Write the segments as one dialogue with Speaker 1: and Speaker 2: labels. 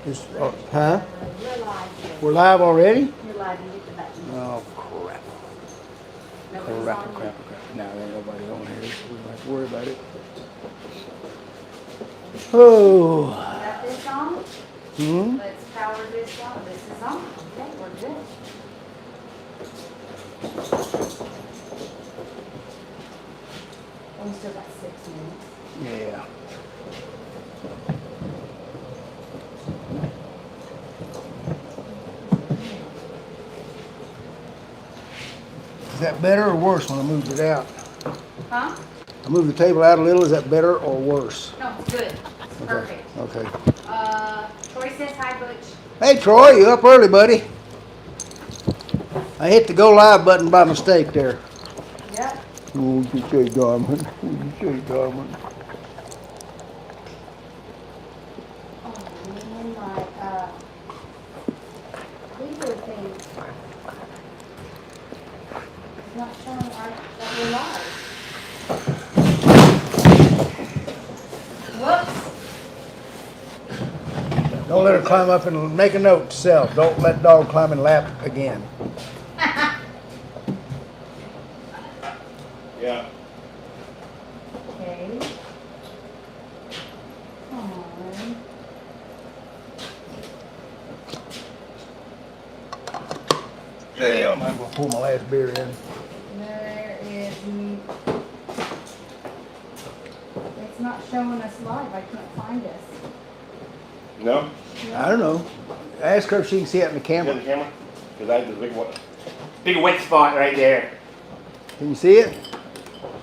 Speaker 1: Just, huh?
Speaker 2: You're live.
Speaker 1: We're live already?
Speaker 2: You're live. You hit the button.
Speaker 1: Oh, crap.
Speaker 2: Nobody's
Speaker 1: Crap,
Speaker 2: on
Speaker 1: crap,
Speaker 2: yet.
Speaker 1: crap. No, there ain't nobody on here, so we don't have to worry about it. Oh.
Speaker 2: You got this on?
Speaker 1: Hmm?
Speaker 2: Let's power this on. This is on. Okay, we're good. We still got 6 minutes.
Speaker 1: Yeah. Is that better or worse when I moved it out?
Speaker 2: Huh?
Speaker 1: I moved the table out a little. Is that better or worse?
Speaker 2: No, it's good. It's perfect.
Speaker 1: Okay.
Speaker 2: Troy says hi, Butch.
Speaker 1: Hey, Troy, you up early, buddy? I hit the go live button by mistake there.
Speaker 2: Yep.
Speaker 1: What you say, Diamond? What you say, Diamond?
Speaker 2: Oh, man, my, legal thing. It's not showing that we're live. Whoops.
Speaker 1: Don't let her climb up and make a note to self. Don't let dog climb in lap again.
Speaker 3: Yeah.
Speaker 2: Okay. Come on.
Speaker 1: Damn, I'm gonna pull my last beer in.
Speaker 2: There is, it's not showing us live. I can't find us.
Speaker 3: No?
Speaker 1: I don't know. Ask her if she can see it in the
Speaker 3: You got
Speaker 1: camera.
Speaker 3: the camera? Because I have the big wet spot right there.
Speaker 1: Can you see it?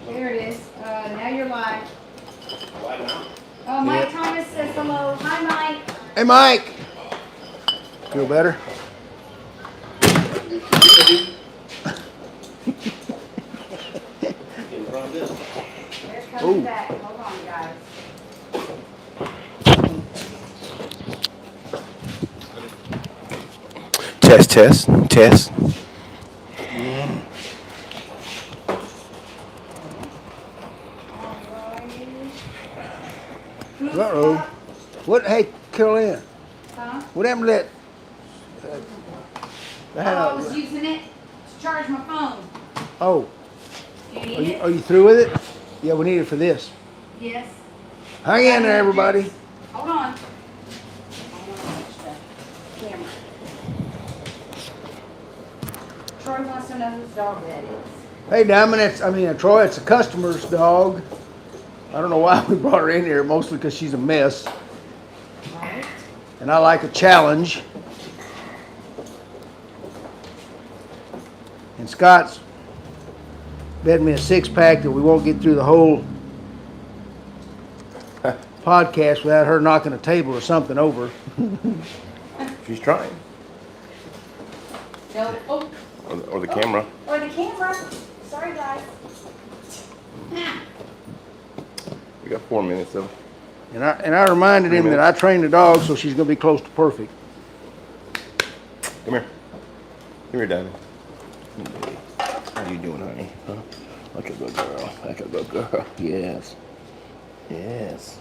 Speaker 2: There it is. Now you're live.
Speaker 3: Live now?
Speaker 2: Mike Thomas says hello. Hi, Mike.
Speaker 1: Hey, Mike. Feel better?
Speaker 3: In front of this.
Speaker 2: They're coming
Speaker 1: Ooh.
Speaker 2: back. Hold on, guys.
Speaker 3: Test, test, test.
Speaker 1: Uh-oh. What? Hey, Carolyn.
Speaker 2: Huh?
Speaker 1: What happened to that?
Speaker 2: I was using it to charge my phone.
Speaker 1: Oh,
Speaker 2: Do you
Speaker 1: are
Speaker 2: need
Speaker 1: you,
Speaker 2: it?
Speaker 1: are you through with it? Yeah, we need it for this.
Speaker 2: Yes.
Speaker 1: Hang in there, everybody.
Speaker 2: Hold on. I want to touch the camera. Troy wants to know whose dog that is.
Speaker 1: Hey, Diamond, Troy, it's a customer's dog. I don't know why we brought her in here, mostly because she's a mess.
Speaker 2: Right?
Speaker 1: And I like a challenge. And Scott's bet me a 6-pack that we won't get through the whole podcast without her knocking a table or something over.
Speaker 3: She's trying.
Speaker 2: No. Oh.
Speaker 3: Or the camera.
Speaker 2: Or the camera. Sorry, guys.
Speaker 3: We got 4 minutes though.
Speaker 1: And I reminded him that I trained the dog, so she's gonna be close to perfect.
Speaker 3: Come here. Come here, Diamond. How you doing, honey? Huh? Like a good girl. Like a good girl. Yes. Yes.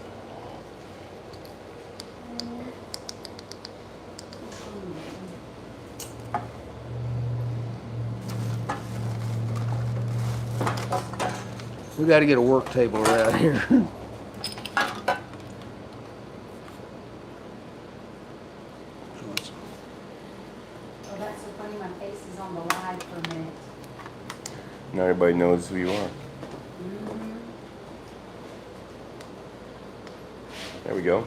Speaker 1: We gotta get a work table around here.
Speaker 2: Oh, that's so funny. My face is on the live for a minute.
Speaker 3: Now everybody knows who you are.
Speaker 2: Mm-hmm.
Speaker 3: There we go.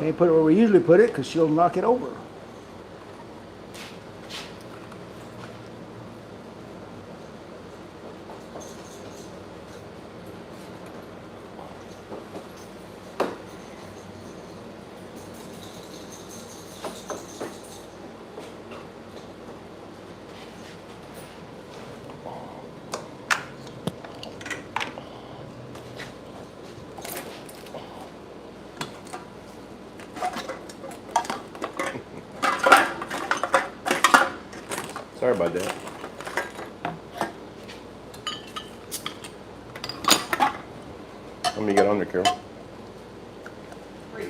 Speaker 1: Can't put it where we usually put it, because she'll knock it over.
Speaker 3: Sorry about that. Let me get on there, Carol.
Speaker 2: 3.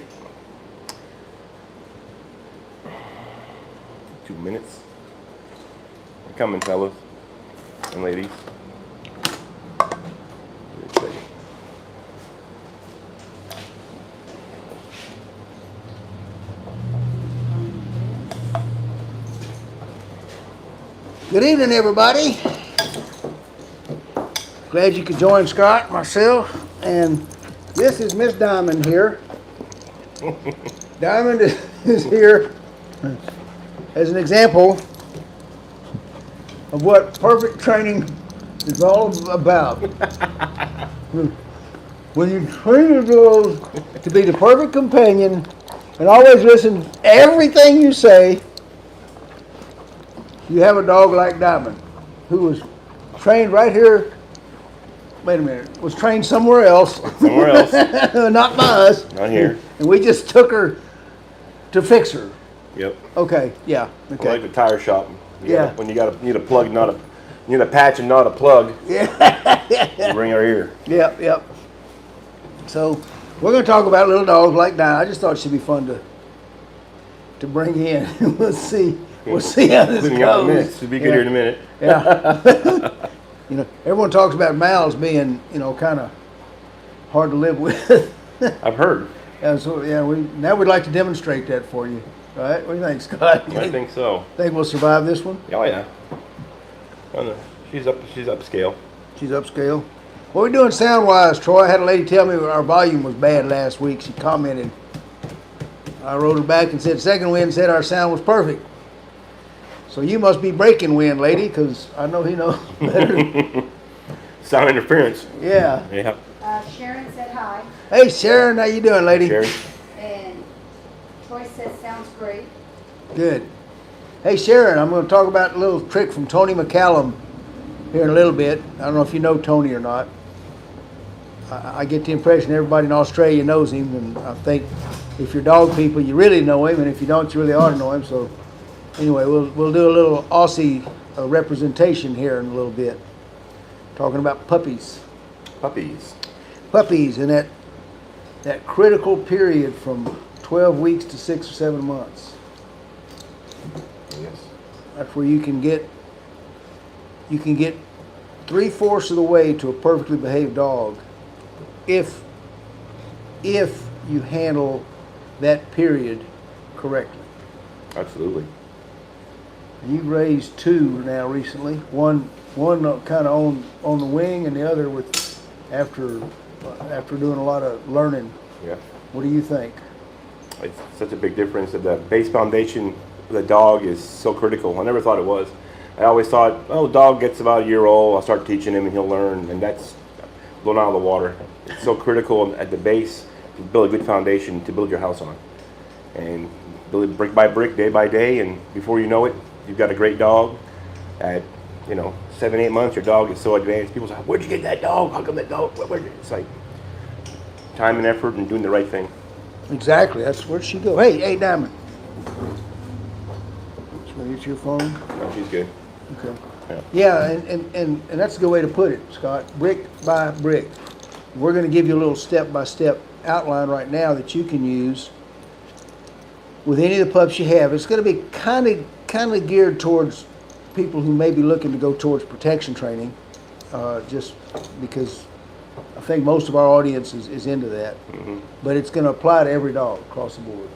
Speaker 3: 2 minutes. We're coming, fellas and ladies.
Speaker 1: Good evening, everybody. Glad you could join Scott, myself, and this is Miss Diamond here. Diamond is here as an example of what perfect training is all about. When you train your dog to be the perfect companion and always listen to everything you say, you have a dog like Diamond, who was trained right here. Wait a minute, was trained somewhere else.
Speaker 3: Somewhere else.
Speaker 1: Not by us.
Speaker 3: Not here.
Speaker 1: And we just took her to fix her.
Speaker 3: Yep.
Speaker 1: Okay, yeah. Okay.
Speaker 3: Like the tire shop.
Speaker 1: Yeah.
Speaker 3: When you need a plug, you need a patch and not a plug.
Speaker 1: Yeah.
Speaker 3: You bring her here.
Speaker 1: Yep, yep. So we're going to talk about little dogs like Diamond. I just thought she'd be fun to bring in. We'll see how this
Speaker 3: Cleaning out the
Speaker 1: goes.
Speaker 3: mix. She'll be good here in a minute.
Speaker 1: Yeah. You know, everyone talks about mouths being, kind of hard to live with.
Speaker 3: I've heard.
Speaker 1: And so, yeah, we'd like to demonstrate that for you. Right? What do you think, Scott?
Speaker 3: I think so.
Speaker 1: Think we'll survive this one?
Speaker 3: Oh yeah. Oh, no. She's upscale.
Speaker 1: She's upscale. What are we doing sound-wise, Troy? I had a lady tell me our volume was bad last week. She commented. I wrote her back and said, second wind said our sound was perfect. So you must be breaking wind, lady, because I know he knows better.
Speaker 3: Sound interference.
Speaker 1: Yeah.
Speaker 3: Yeah.
Speaker 2: Sharon said hi,
Speaker 1: Hey, Sharon, how you doing, lady?
Speaker 3: Sherry.
Speaker 2: and Troy says sounds great.
Speaker 1: Good. Hey, Sharon, I'm going to talk about a little trick from Tony McCallum here in a little bit. I don't know if you know Tony or not. I get the impression everybody in Australia knows him, and I think if you're dog people, you really know him, and if you don't, you really ought to know him. So anyway, we'll do a little Aussie representation here in a little bit, talking about puppies. Puppies in that critical period from 12 weeks to 6 or 7 months.
Speaker 3: Yes.
Speaker 1: That's where you can get 3/4 of the way to a perfectly behaved dog if you handle that period correctly.
Speaker 3: Absolutely.
Speaker 1: You've raised 2 now recently. One kind of on the wing, and the other after doing a lot of learning.
Speaker 3: Yeah.
Speaker 1: What do you think?
Speaker 3: It's such a big difference that the base foundation of the dog is so critical. I never thought it was. I always thought, oh, dog gets about a year old, I'll start teaching him and he'll learn, and that's blown out of the water. It's so critical at the base to build a good foundation to build your house on. And build it brick by brick, day by day, and before you know it, you've got a great dog. At 7, 8 months, your dog is so advanced. People say, where'd you get that dog? How come that dog? It's like time and effort and doing the right thing.
Speaker 1: Exactly. That's where she go. Hey, Diamond. Should I get your phone?
Speaker 3: No, she's good.
Speaker 1: Okay. Yeah, and that's a good way to put it, Scott. Brick by brick. We're going to give you a little step-by-step outline right now that you can use with any of the pups you have. It's going to be kind of geared towards people who may be looking to go towards protection training, just because I think most of our audience is into that. Mm-hmm. But it's going to apply to every dog across the board.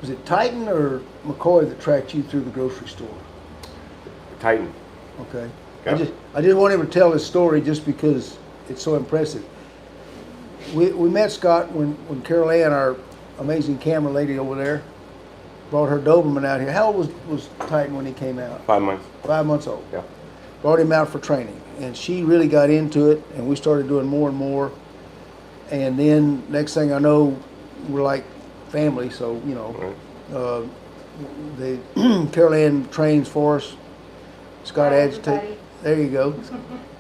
Speaker 1: Was it Titan or McCoy that tracked you through the grocery store?
Speaker 3: Titan.
Speaker 1: Okay.
Speaker 3: Yeah.
Speaker 1: I just want him to tell his story just because it's so impressive. We met Scott when Carol Ann, our amazing camera lady over there, brought her Doberman out here. How old was Titan when he came out?
Speaker 3: 5 months.
Speaker 1: 5 months old.
Speaker 3: Yeah.
Speaker 1: Brought him out for training, and she really got into it, and we started doing more and more. And then next thing I know, we're like family. So
Speaker 3: Right.
Speaker 1: Carol Ann trains for us. Scott
Speaker 2: Hi,
Speaker 1: agitates.
Speaker 2: everybody.
Speaker 1: There you go.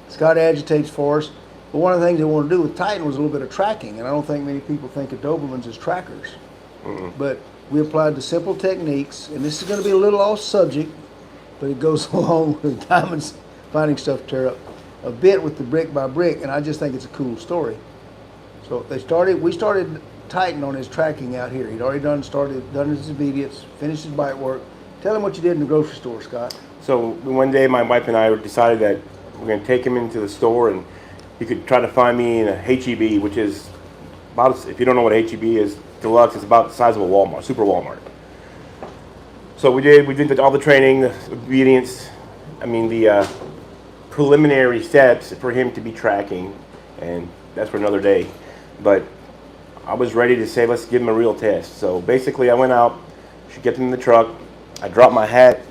Speaker 1: Scott agitates for us. But one of the things I wanted to do with Titan was a little bit of tracking, and I don't think many people think of Dobermans as trackers.
Speaker 3: Mm-mm.
Speaker 1: But we applied the simple techniques, and this is going to be a little off subject, but it goes along with Diamond's finding stuff to tear up. a bit with the brick by brick, and I just think it's a cool story. So we started Titan on his tracking out here. He'd already done his obedience, finished his bite work. Tell him what you did in the grocery store, Scott.
Speaker 3: So one day my wife and I decided that we're going to take him into the store and he could try to find me in a HEB, which is about, if you don't know what HEB is, deluxe, it's about the size of a Walmart, super Walmart. So we did all the training, the obedience, the preliminary steps for him to be tracking, and that's for another day. But I was ready to say, let's give him a real test. So basically I went out, she gets him in the truck, I dropped my hat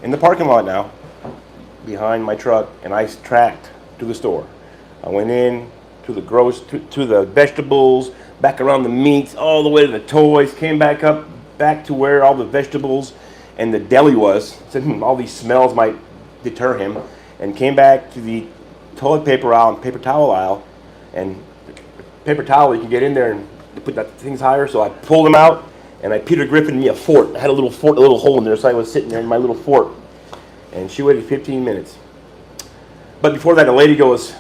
Speaker 3: in the parking lot now, behind my truck, and I tracked to the store. I went in to the vegetables, back around the meats, all the way to the toys, came back to where all the vegetables and the deli was. Said all these smells might deter him, and came back to the toilet paper aisle and paper towel aisle. And paper towel, you can get in there and put that things higher. So I pulled them out, and I Peter Griffin me a fort. I had a little hole in there, so I was sitting there in my little fort. And she waited 15 minutes. But before that, a lady goes,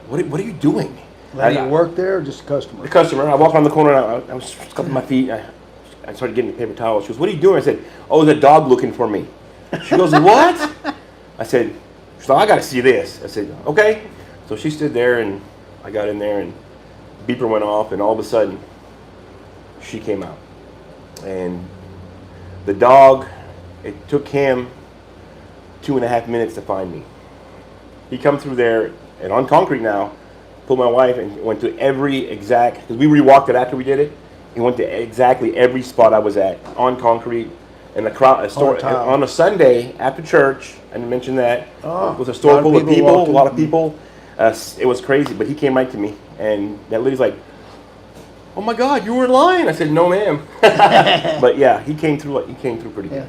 Speaker 3: what are you doing?
Speaker 1: Lady at work there, or just a customer?
Speaker 3: The customer. I walked around the corner, and I was scuffing my feet. I started getting the paper towel. She goes, what are you doing? I said, oh, there's a dog looking for me. She goes, what? I said, so I got to see this. I said, okay. So she stood there, and I got in there, and the beeper went off, and all of a sudden, she came out. And the dog, it took him 2.5 minutes to find me. He come through there, and on concrete now, pulled my wife and went to every exact, because we rewalked it after we did it. He went to exactly every spot I was at on concrete, and on a Sunday after church. I didn't mention that. It was a store full of people, a lot of people. It was crazy, but he came right to me, and that lady's like, "Oh my God, you were lying." I said, "No, ma'am." But yeah, he came through. He came through pretty good.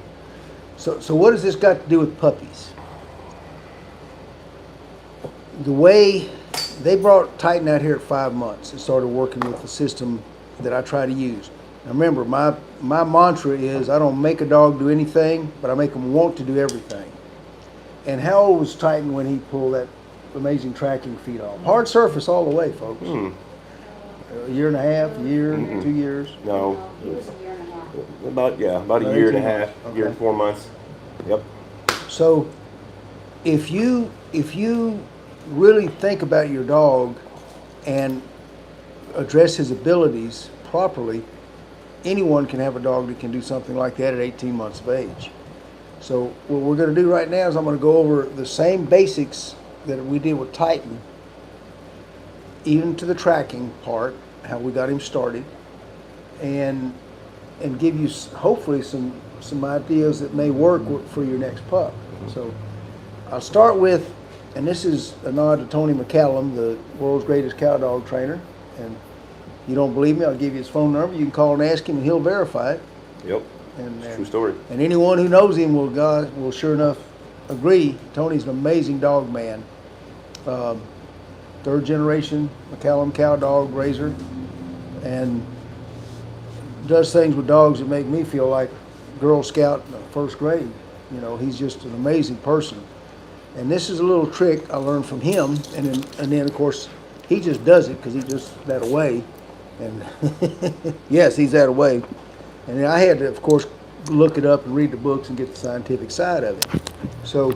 Speaker 1: So what has this got to do with puppies? The way they brought Titan out here at 5 months and started working with the system that I try to use. Now remember, my mantra is I don't make a dog do anything, but I make them want to do everything. And how old was Titan when he pulled that amazing tracking feet off? Hard surface all the way, folks. A year and a half, 2 years?
Speaker 3: No.
Speaker 2: He was a year and a half.
Speaker 3: About a year and a half,
Speaker 1: Okay.
Speaker 3: year and 4 months. Yep.
Speaker 1: So if you really think about your dog and address his abilities properly, anyone can have a dog that can do something like that at 18 months of age. So what we're going to do right now is I'm going to go over the same basics that we did with Titan, even to the tracking part, how we got him started, and give you hopefully some ideas that may work for your next pup. So I'll start with, and this is a nod to Tony McCallum, the world's greatest cow dog trainer. And you don't believe me, I'll give you his phone number. You can call and ask him, and he'll verify it.
Speaker 3: Yep.
Speaker 1: And
Speaker 3: True story.
Speaker 1: And anyone who knows him will sure enough agree. Tony's an amazing dog man. Third generation McCallum cow dog raiser, and does things with dogs that make me feel like Girl Scout in the first grade. You know, he's just an amazing person. And this is a little trick I learned from him, and then of course he just does it because he's just that away. And yes, he's that away. And then I had to, of course, look it up and read the books and get the scientific side of it. So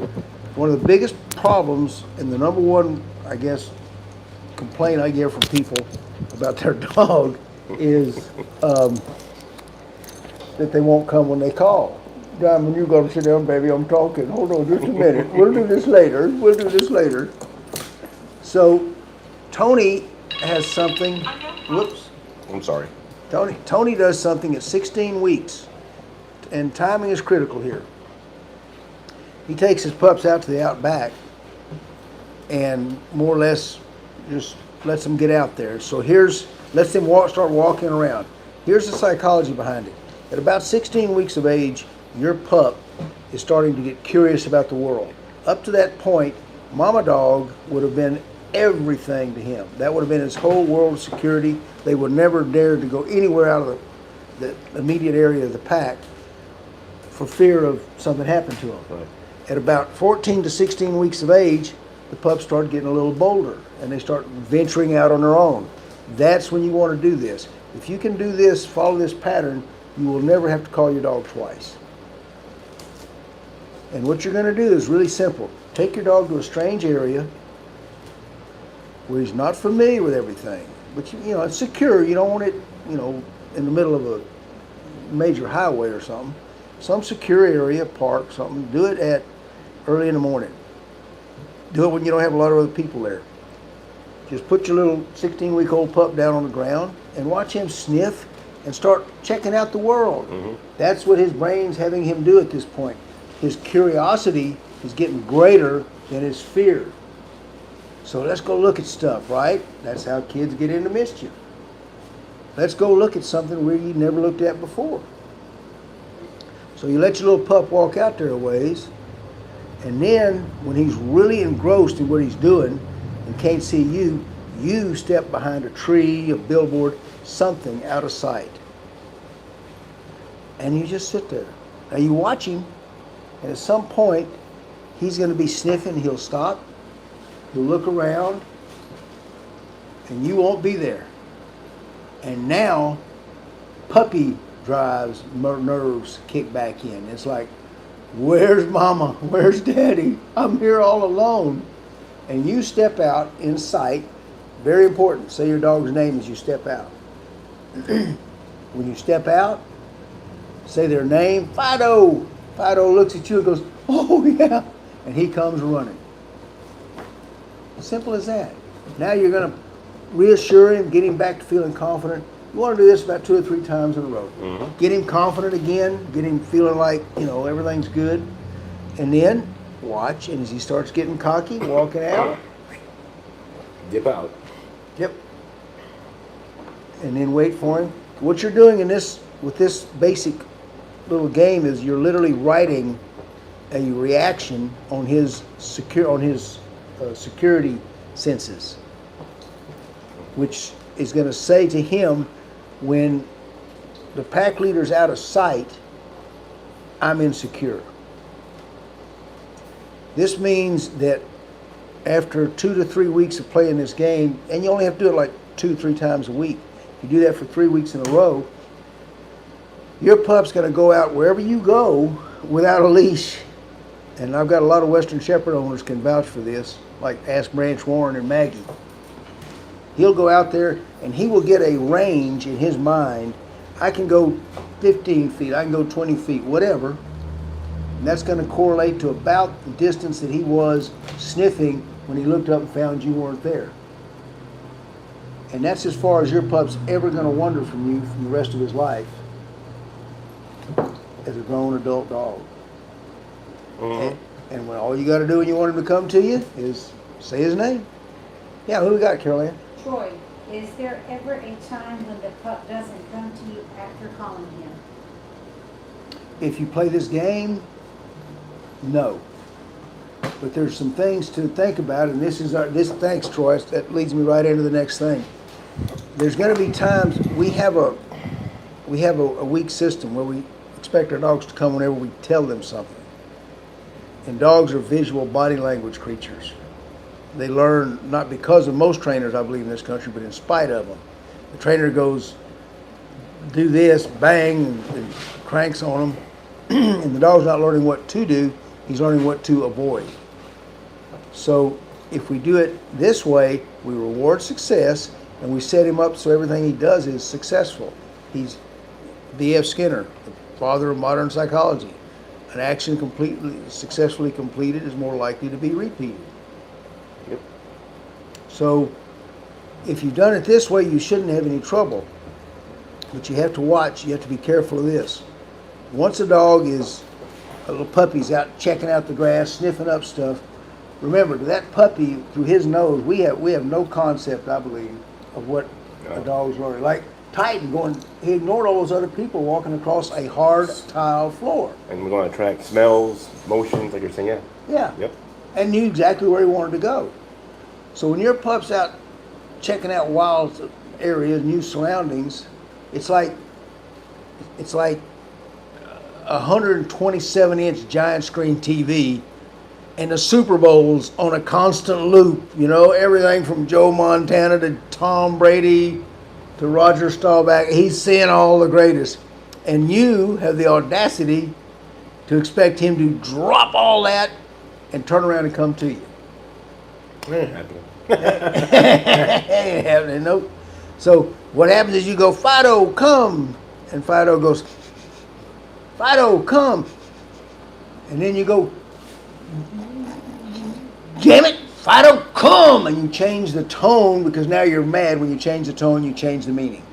Speaker 1: one of the biggest problems, and the number one, I guess, complaint I get from people about their dog is that they won't come when they call. Diamond, you got to sit down, baby. I'm talking. Hold on just a minute. We'll do this later. So Tony has something. Whoops.
Speaker 3: I'm sorry.
Speaker 1: Tony does something at 16 weeks, and timing is critical here. He takes his pups out to the outback and more or less just lets them get out there. So lets them start walking around. Here's the psychology behind it. At about 16 weeks of age, your pup is starting to get curious about the world. Up to that point, mama dog would have been everything to him. That would have been his whole world of security. They would never dare to go anywhere out of the immediate area of the pack for fear of something happening to him.
Speaker 3: Right.
Speaker 1: At about 14 to 16 weeks of age, the pups start getting a little bolder and they start venturing out on their own. That's when you want to do this. If you can do this, follow this pattern, you will never have to call your dog twice. And what you're going to do is really simple. Take your dog to a strange area where he's not familiar with everything. But you know, it's secure. You don't want it, you know, in the middle of a major highway or something. Some secure area, park, something. Do it at early in the morning. Do it when you don't have a lot of other people there. Just put your little 16-week-old pup down on the ground and watch him sniff and start checking out the world.
Speaker 3: Mm-hmm.
Speaker 1: That's what his brain's having him do at this point. His curiosity is getting greater than his fear. So let's go look at stuff, right? That's how kids get into mischief. Let's go look at something where you never looked at before. So you let your little pup walk out there a ways, and then when he's really engrossed in what he's doing and can't see you, you step behind a tree, a billboard, something out of sight. And you just sit there. Now you watch him, and at some point, he's going to be sniffing, he'll stop, he'll look around, and you won't be there. And now, puppy drives, nerves kick back in. It's like, where's mama? Where's daddy? I'm here all alone. And you step out in sight. Very important. Say your dog's name as you step out. When you step out, say their name. Fido. Fido looks at you and goes, oh yeah. And he comes running. Simple as that. Now you're going to reassure him, get him back to feeling confident. You want to do this about 2 or 3 times in a row.
Speaker 3: Mm-hmm.
Speaker 1: Get him confident again, get him feeling like, you know, everything's good. And then watch, and as he starts getting cocky, walking out.
Speaker 3: Dip out.
Speaker 1: Yep. And then wait for him. What you're doing in this, with this basic little game, is you're literally writing a reaction on his security senses, which is going to say to him, when the pack leader's out of sight, I'm insecure. This means that after 2 to 3 weeks of playing this game, and you only have to do it like 2 or 3 times a week, you do that for 3 weeks in a row, your pup's going to go out wherever you go without a leash. And I've got a lot of Western Shepherd owners can vouch for this, like ask Branch Warren and Maggie. He'll go out there and he will get a range in his mind. I can go 15 feet, I can go 20 feet, whatever. And that's going to correlate to about the distance that he was sniffing when he looked up and found you weren't there. And that's as far as your pup's ever going to wander from you for the rest of his life as a grown adult dog.
Speaker 3: Mm-hmm.
Speaker 1: And when all you got to do when you want him to come to you is say his name. Yeah, who we got, Carol Ann?
Speaker 2: Troy, is there ever a time when the pup doesn't come to you after calling him?
Speaker 1: If you play this game, no. But there's some things to think about, and thanks, Troy. That leads me right into the next thing. There's going to be times we have a weak system where we expect our dogs to come whenever we tell them something. And dogs are visual body language creatures. They learn not because of most trainers, I believe, in this country, but in spite of them. The trainer goes, do this, bang, and cranks on them. And the dog's not learning what to do, he's learning what to avoid. So if we do it this way, we reward success, and we set him up so everything he does is successful. He's B.F. Skinner, the father of modern psychology. An action successfully completed is more likely to be repeated.
Speaker 3: Yep. So
Speaker 1: if you've done it this way, you shouldn't have any trouble. But you have to watch, you have to be careful of this. Once a little puppy's out checking out the grass, sniffing up stuff, remember, that puppy, through his nose, we have no concept, I believe, of what a dog's learning. Like Titan he ignored all those other people walking across a hard tile floor.
Speaker 3: And we're going to track smells, motions, like you're saying, yeah.
Speaker 1: Yeah.
Speaker 3: Yep.
Speaker 1: And knew exactly where he wanted to go. So when your pup's out checking out wild areas, new surroundings, it's like a 127-inch giant screen TV, and the Super Bowls on a constant loop. You know, everything from Joe Montana to Tom Brady to Roger Staubach. He's seeing all the greatest. And you have the audacity to expect him to drop all that and turn around and come to you.
Speaker 3: It ain't happening.
Speaker 1: Ain't happening, nope. So what happens is you go, Fido, come. And Fido goes, Fido, come. And then you go, damn it, Fido, come. And you change the tone because now you're mad. When you change the tone, you change the meaning.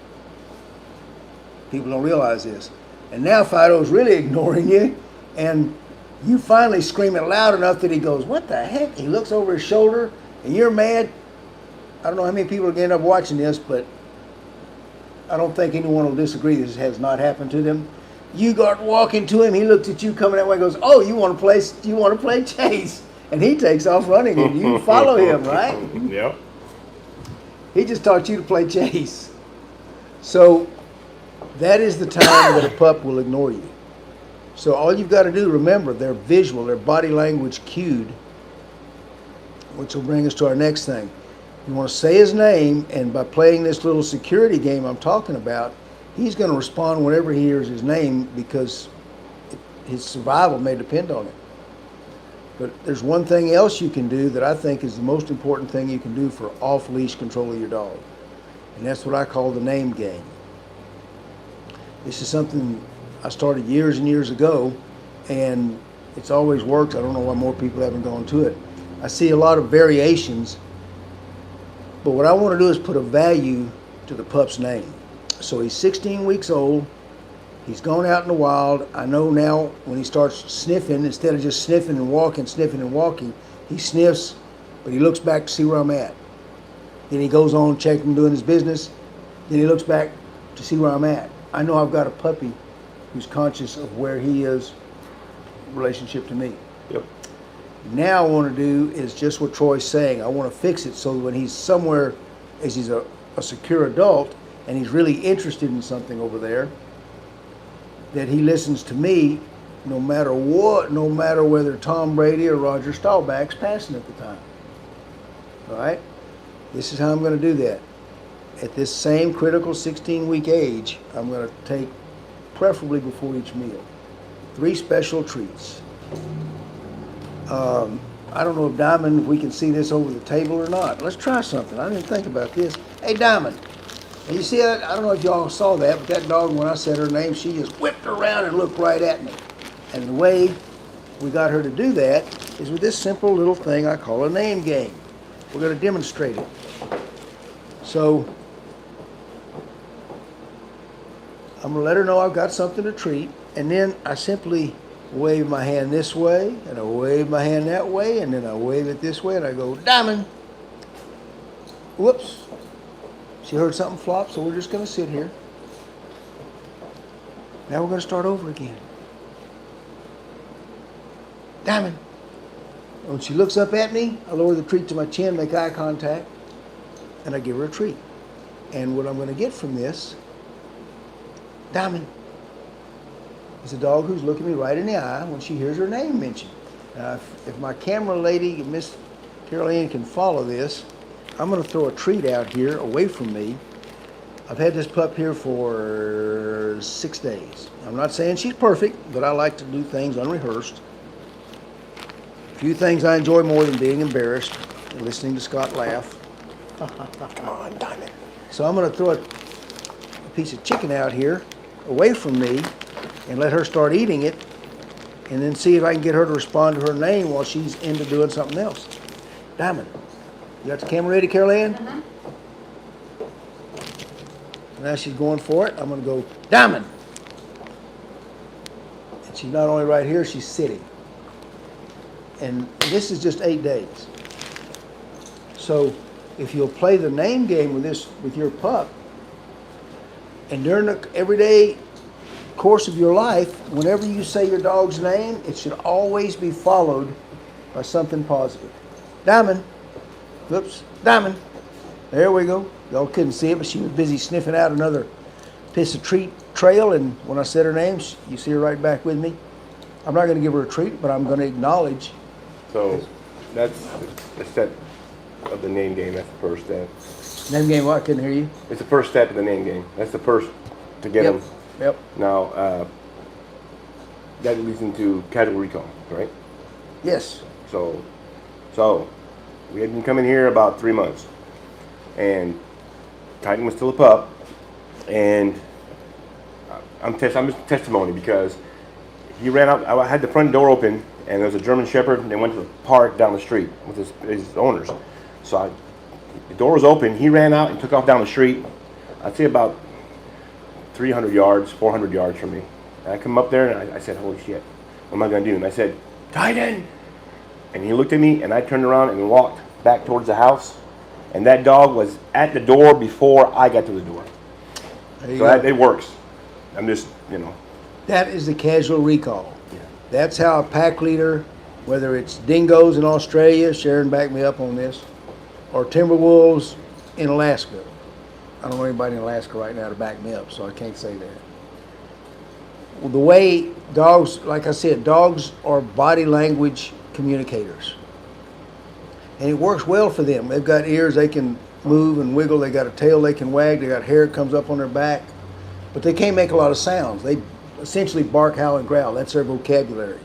Speaker 1: People don't realize this. And now Fido's really ignoring you. And you finally scream it loud enough that he goes, what the heck? He looks over his shoulder and you're mad. I don't know how many people are going to end up watching this, but I don't think anyone will disagree this has not happened to them. You got walking to him, he looks at you coming that way and goes, oh, you want to play chase? And he takes off running and you follow him, right?
Speaker 3: Yep.
Speaker 1: He just taught you to play chase. So that is the time that a pup will ignore you. So all you've got to do, remember, they're visual, their body language cued, which will bring us to our next thing. You want to say his name, and by playing this little security game I'm talking about, he's going to respond whenever he hears his name because his survival may depend on it. But there's one thing else you can do that I think is the most important thing you can do for off-leash control of your dog. And that's what I call the name game. This is something I started years and years ago, and it's always worked. I don't know why more people haven't gone to it. I see a lot of variations, but what I want to do is put a value to the pup's name. So he's 16 weeks old. He's gone out in the wild. I know now when he starts sniffing, instead of just sniffing and walking, he sniffs, but he looks back to see where I'm at. Then he goes on checking, doing his business. Then he looks back to see where I'm at. I know I've got a puppy who's conscious of where he is in relationship to me.
Speaker 3: Yep.
Speaker 1: Now I want to do is just what Troy's saying. I want to fix it so when he's somewhere, as he's a secure adult, and he's really interested in something over there, that he listens to me no matter what, no matter whether Tom Brady or Roger Staubach's passing at the time. All right? This is how I'm going to do that. At this same critical 16-week age, I'm going to take, preferably before each meal, 3 special treats. I don't know if Diamond, if we can see this over the table or not. Let's try something. I didn't think about this. Hey, Diamond. And you see that? I don't know if y'all saw that, but that dog, when I said her name, she just whipped around and looked right at me. And the way we got her to do that is with this simple little thing I call a name game. We're going to demonstrate it. So I'm going to let her know I've got something to treat, and then I simply wave my hand this way, and I wave my hand that way, and then I wave it this way, and I go, Diamond. Whoops. She heard something flop, so we're just going to sit here. Now we're going to start over again. Diamond. When she looks up at me, I lower the treat to my chin, make eye contact, and I give her a treat. And what I'm going to get from this, Diamond, is a dog who's looking me right in the eye when she hears her name mentioned. Now, if my camera lady, Miss Carol Ann, can follow this, I'm going to throw a treat out here away from me. I've had this pup here for 6 days. I'm not saying she's perfect, but I like to do things unrehearsed. A few things I enjoy more than being embarrassed and listening to Scott laugh. Come on, Diamond. So I'm going to throw a piece of chicken out here away from me and let her start eating it, and then see if I can get her to respond to her name while she's into doing something else. Diamond. You got the camera ready, Carol Ann?
Speaker 2: Uh-huh.
Speaker 1: Now she's going for it. I'm going to go, Diamond. And she's not only right here, she's sitting. And this is just 8 days. So if you'll play the name game with your pup, and during the everyday course of your life, whenever you say your dog's name, it should always be followed by something positive. Diamond. Whoops, Diamond. There we go. Y'all couldn't see it, but she was busy sniffing out another piece of treat trail, and when I said her name, you see her right back with me. I'm not going to give her a treat, but I'm going to acknowledge
Speaker 3: So that's the step of the name game. That's the first step.
Speaker 1: Name game, what? I couldn't hear you.
Speaker 3: It's the first step of the name game. That's the first to get them.
Speaker 1: Yep.
Speaker 3: Now, that leads into casual recall, right?
Speaker 1: Yes.
Speaker 3: So we had been coming here about 3 months, and Titan was still a pup, and I'm testimony because he ran out. I had the front door open, and there was a German Shepherd, and they went to the park down the street with his owners. So the door was open. He ran out and took off down the street. I'd say about 300 yards, 400 yards from me. And I come up there, and I said, "Holy shit, what am I gonna do?" And I said, "Titan!" And he looked at me, and I turned around and walked back towards the house. And that dog was at the door before I got to the door. So it works. I'm just,
Speaker 1: That is the casual recall.
Speaker 3: Yeah.
Speaker 1: That's how a pack leader, whether it's dingoes in Australia, Sharon backed me up on this, or timber wolves in Alaska. I don't know anybody in Alaska right now to back me up, so I can't say that. Well, the way dogs, like I said, dogs are body language communicators. And it works well for them. They've got ears, they can move and wiggle. They got a tail they can wag. They got hair that comes up on their back. But they can't make a lot of sounds. They essentially bark, howl, and growl. That's their vocabulary.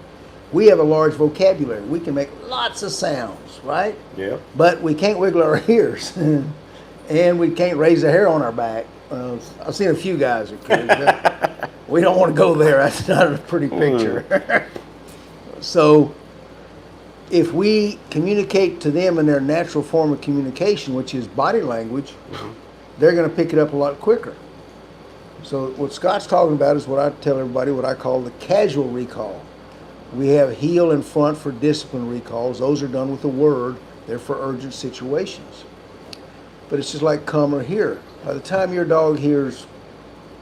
Speaker 1: We have a large vocabulary. We can make lots of sounds, right?
Speaker 3: Yeah.
Speaker 1: But we can't wiggle our ears. And we can't raise the hair on our back. I've seen a few guys that could, but we don't want to go there. That's not a pretty picture. So if we communicate to them in their natural form of communication, which is body language, they're going to pick it up a lot quicker. So what Scott's talking about is what I tell everybody, what I call the casual recall. We have heel and front for discipline recalls. Those are done with a word. They're for urgent situations. But it's just like come or hear. By the time your dog hears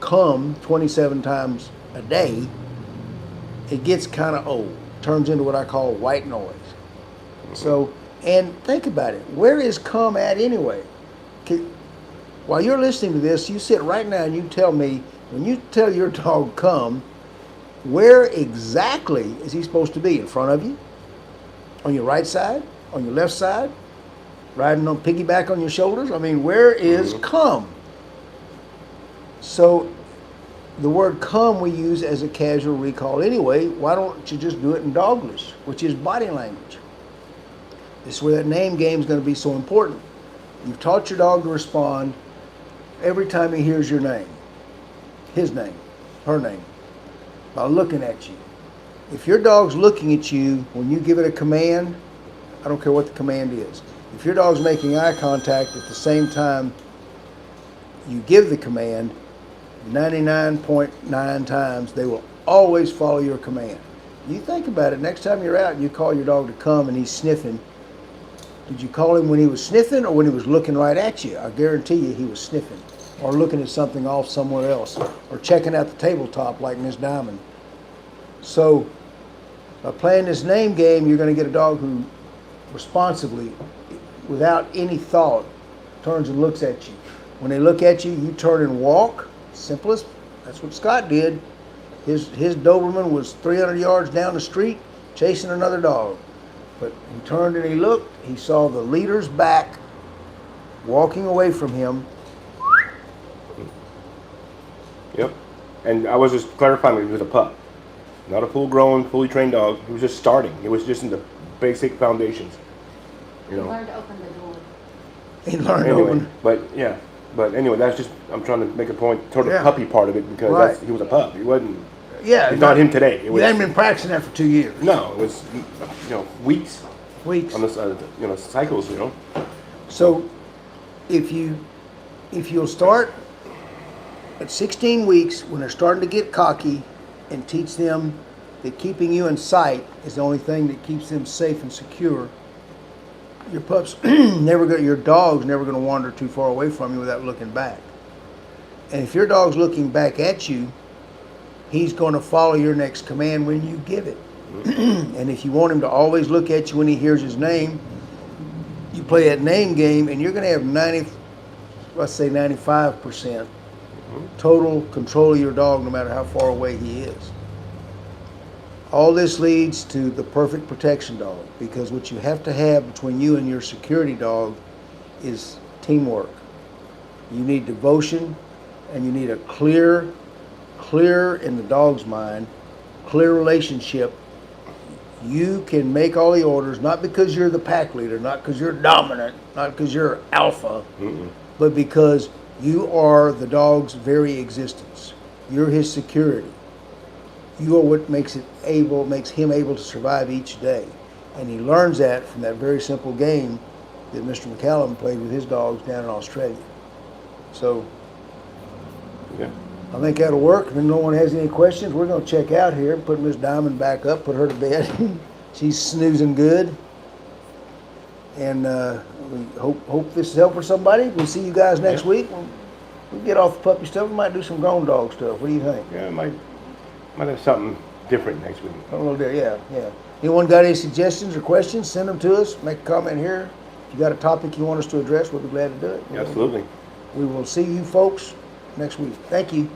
Speaker 1: come 27 times a day, it gets kind of old. Turns into what I call white noise. So, and think about it. Where is come at anyway? While you're listening to this, you sit right now and you tell me, when you tell your dog come, where exactly is he supposed to be? In front of you? On your right side? On your left side? Riding on piggyback on your shoulders? I mean, where is come? So the word come we use as a casual recall anyway. Why don't you just do it in Doglish, which is body language? This is where that name game is going to be so important. You've taught your dog to respond every time he hears your name, his name, her name, by looking at you. If your dog's looking at you when you give it a command, I don't care what the command is. If your dog's making eye contact at the same time you give the command, 99.9 times they will always follow your command. You think about it, next time you're out and you call your dog to come and he's sniffing, did you call him when he was sniffing or when he was looking right at you? I guarantee you he was sniffing or looking at something off somewhere else or checking out the tabletop like Miss Diamond. So by playing this name game, you're going to get a dog who responsibly, without any thought, turns and looks at you. When they look at you, you turn and walk. Simplest. That's what Scott did. His Doberman was 300 yards down the street chasing another dog. But he turned and he looked. He saw the leader's back walking away from him.
Speaker 3: Yep. And I was just clarifying that he was a pup. Not a full-grown, fully trained dog. He was just starting. It was just in the basic foundations.
Speaker 2: You learned to open the door.
Speaker 1: He learned to
Speaker 3: Anyway,
Speaker 1: open.
Speaker 3: but anyway, that's just, I'm trying to make a point toward the puppy part of it because he was a pup. He wasn't, it's not him today.
Speaker 1: You hadn't been practicing that for 2 years.
Speaker 3: No, it was, weeks.
Speaker 1: Weeks.
Speaker 3: On the, cycles,
Speaker 1: So if you'll start at 16 weeks when they're starting to get cocky and teach them that keeping you in sight is the only thing that keeps them safe and secure, your pup's your dog's never going to wander too far away from you without looking back. And if your dog's looking back at you, he's going to follow your next command when you give it. And if you want him to always look at you when he hears his name, you play that name game and you're going to have 95% total control of your dog no matter how far away he is. All this leads to the perfect protection dog, because what you have to have between you and your security dog is teamwork. You need devotion, and you need a clear in the dog's mind, clear relationship. You can make all the orders, not because you're the pack leader, not because you're dominant, not because you're alpha, but because you are the dog's very existence. You're his security. You are what makes him able to survive each day. And he learns that from that very simple game that Mr. McCallum played with his dogs down in Australia. So
Speaker 3: Yeah.
Speaker 1: I think that'll work. If no one has any questions, we're going to check out here, put Miss Diamond back up, put her to bed. She's snoozing good. And we hope this is helpful for somebody. We'll see you guys next week. We'll get off the puppy stuff. We might do some grown dog stuff. What do you think?
Speaker 3: Yeah, might have something different next week.
Speaker 1: A little bit, yeah. Anyone got any suggestions or questions? Send them to us. Make a comment here. If you got a topic you want us to address, we'll be glad to do it.
Speaker 3: Absolutely.
Speaker 1: We will see you folks next week. Thank you.